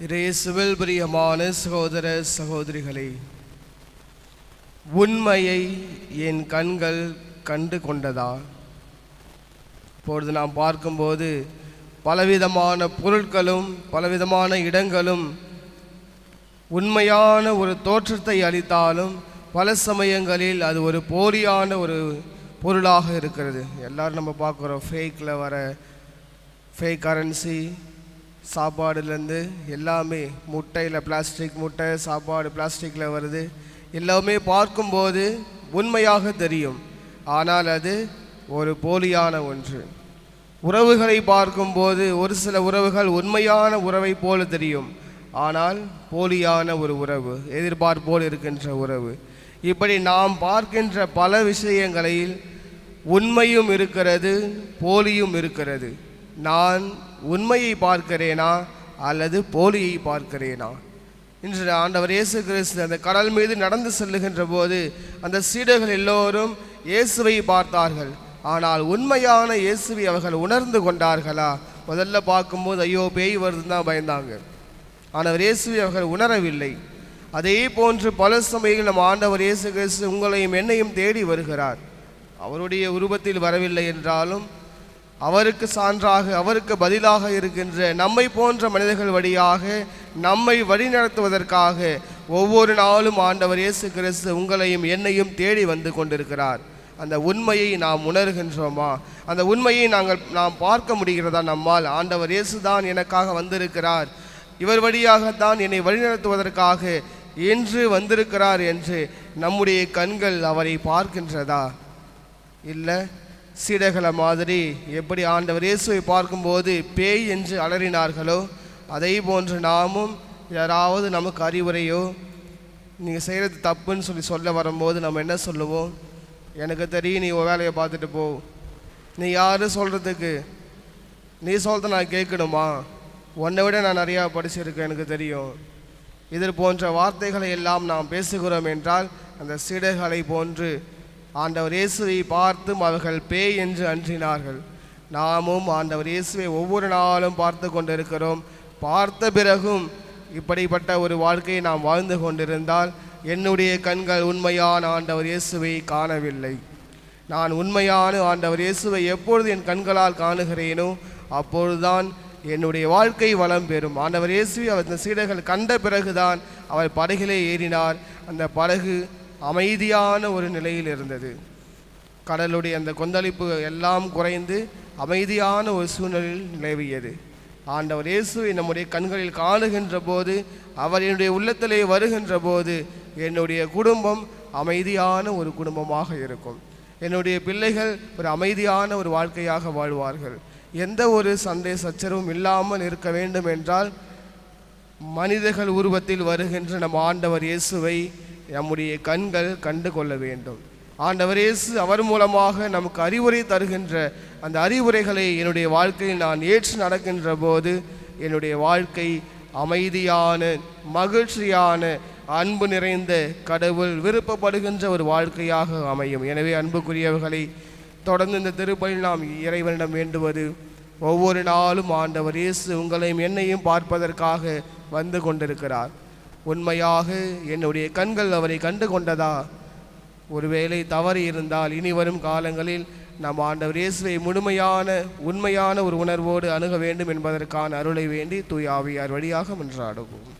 இயேசுவில் பிரியமான சகோதர சகோதரிகளே, உண்மையை என் கண்கள் கண்டு கொண்டதா? இப்பொழுது நாம் பார்க்கும்போது பலவிதமான பொருட்களும் பலவிதமான இடங்களும் உண்மையான ஒரு தோற்றத்தை அளித்தாலும் பல சமயங்களில் அது ஒரு போலியான ஒரு பொருளாக இருக்கிறது. எல்லோரும் நம்ம பார்க்குறோம், ஃபேக்கில் வர ஃபேக் கரன்சி, சாப்பாடுலேருந்து எல்லாமே, முட்டையில் பிளாஸ்டிக் முட்டை, சாப்பாடு பிளாஸ்டிக்கில் வருது. எல்லாமே பார்க்கும்போது உண்மையாக தெரியும், ஆனால் அது ஒரு போலியான ஒன்று. உறவுகளை பார்க்கும்போது ஒரு சில உறவுகள் உண்மையான உறவை போல தெரியும், ஆனால் போலியான ஒரு உறவு, எதிர்பார்ப்போடு இருக்கின்ற உறவு. இப்படி நாம் பார்க்கின்ற பல விஷயங்களில் உண்மையும் இருக்கிறது, போலியும் இருக்கிறது. நான் உண்மையை பார்க்கிறேனா அல்லது போலியை பார்க்கிறேனா? இன்று ஆண்டவர் இயேசு கிறிஸ்து அந்த கடல் மீது நடந்து செல்லுகின்ற போது அந்த சீடர்கள் எல்லோரும் இயேசுவை பார்த்தார்கள், ஆனால் உண்மையான இயேசுவை அவர்கள் உணர்ந்து கொண்டார்களா? முதல்ல பார்க்கும்போது ஐயோ பேய் வருதுன்னு தான் பயந்தாங்க. ஆண்டவர் இயேசுவை அவர்கள் உணரவில்லை. அதே போன்று பல சமயங்கள் நம் ஆண்டவர் இயேசு கிறிஸ்து உங்களையும் என்னையும் தேடி வருகிறார். அவருடைய உருவத்தில் வரவில்லை என்றாலும் அவருக்கு சான்றாக, அவருக்கு பதிலாக இருக்கின்ற நம்மை போன்ற மனிதர்கள் வழியாக நம்மை வழிநடத்துவதற்காக ஒவ்வொரு நாளும் ஆண்டவர் இயேசு கிறிஸ்து உங்களையும் என்னையும் தேடி வந்து கொண்டிருக்கிறார். அந்த உண்மையை நாம் உணர்கின்றோமா? அந்த உண்மையை நாம் பார்க்க முடிகிறதா நம்மால்? ஆண்டவர் இயேசு தான் எனக்காக வந்திருக்கிறார், இவர் வழியாகத்தான் என்னை வழிநடத்துவதற்காக என்று வந்திருக்கிறார் என்று நம்முடைய கண்கள் அவரை பார்க்கின்றதா? இல்லை, சீடர்களை மாதிரி எப்படி ஆண்டவர் இயேசுவை பார்க்கும்போது பேய் என்று அலறினார்களோ அதே போன்று நாமும் யாராவது நமக்கு அறிவுரையோ நீங்கள் செய்கிறது தப்புன்னு சொல்ல வரும்போது நம்ம என்ன சொல்லுவோம்? எனக்கு தெரியும், நீ வேலையை பார்த்துட்டு போ, நீ யார் சொல்கிறதுக்கு, நீ சொல்கிறத நான் கேட்கணுமா, உன்னை விட நான் நிறையா படிச்சிருக்கேன், எனக்கு தெரியும். இது போன்ற வார்த்தைகளை எல்லாம் நாம் பேசுகிறோம் என்றால் அந்த சீடர்களை போன்று ஆண்டவர் இயேசுவை பார்த்தும் அவர்கள் பேய் என்று அஞ்சினார்கள். நாமும் ஆண்டவர் இயேசுவை ஒவ்வொரு நாளும் பார்த்து கொண்டிருக்கிறோம். பார்த்த பிறகும் இப்படிப்பட்ட ஒரு வாழ்க்கையை நாம் வாழ்ந்து கொண்டிருந்தால் என்னுடைய கண்கள் உண்மையான ஆண்டவர் இயேசுவை காணவில்லை. நான் உண்மையான ஆண்டவர் இயேசுவை எப்பொழுது என் கண்களால் காணுகிறேனோ அப்பொழுதுதான் என்னுடைய வாழ்க்கை வளம் பெறும். ஆண்டவர் இயேசுவை அந்த சீடர்கள் கண்ட பிறகுதான் அவர் படகிலே ஏறினார். அந்த படகு அமைதியான ஒரு நிலையில் இருந்தது. கடலுடைய அந்த கொந்தளிப்பு எல்லாம் குறைந்து அமைதியான ஒரு சூழ்நிலையில் நிலவியது. ஆண்டவர் இயேசுவை நம்முடைய கண்களில் காணுகின்ற போது, அவர் என்னுடைய உள்ளத்திலே வருகின்ற போது என்னுடைய குடும்பம் அமைதியான ஒரு குடும்பமாக இருக்கும். என்னுடைய பிள்ளைகள் ஒரு அமைதியான ஒரு வாழ்க்கையாக வாழ்வார்கள். எந்த ஒரு சண்டை சச்சரவும் இல்லாமல் இருக்க வேண்டும் என்றால் மனிதர்கள் உருவத்தில் வருகின்ற நம் ஆண்டவர் இயேசுவை நம்முடைய கண்கள் கண்டு கொள்ள வேண்டும். ஆண்டவர் இயேசு அவர் மூலமாக நமக்கு அறிவுரை தருகின்ற அந்த அறிவுரைகளை என்னுடைய வாழ்க்கையில் நான் ஏற்று நடக்கின்ற போது என்னுடைய வாழ்க்கை அமைதியான, மகிழ்ச்சியான, அன்பு நிறைந்த, கடவுள் விருப்பப்படுகின்ற ஒரு வாழ்க்கையாக அமையும். எனவே அன்புக்குரியவர்களை, தொடர்ந்து இந்த திருப்பலியில் நாம் இறைவனிடம் வேண்டுவது, ஒவ்வொரு நாளும் ஆண்டவர் இயேசு உங்களையும் என்னையும் பார்ப்பதற்காக வந்து கொண்டிருக்கிறார். உண்மையாக என்னுடைய கண்கள் அவரை கண்டு கொண்டதா? ஒருவேளை தவறு இருந்தால் இனி வரும் காலங்களில் நம் ஆண்டவர் இயேசுவை முழுமையான உண்மையான ஒரு உணர்வோடு அணுக வேண்டும் என்பதற்கான அருளை வேண்டி தூய ஆவியார் வழியாக மன்றாடுவோம்.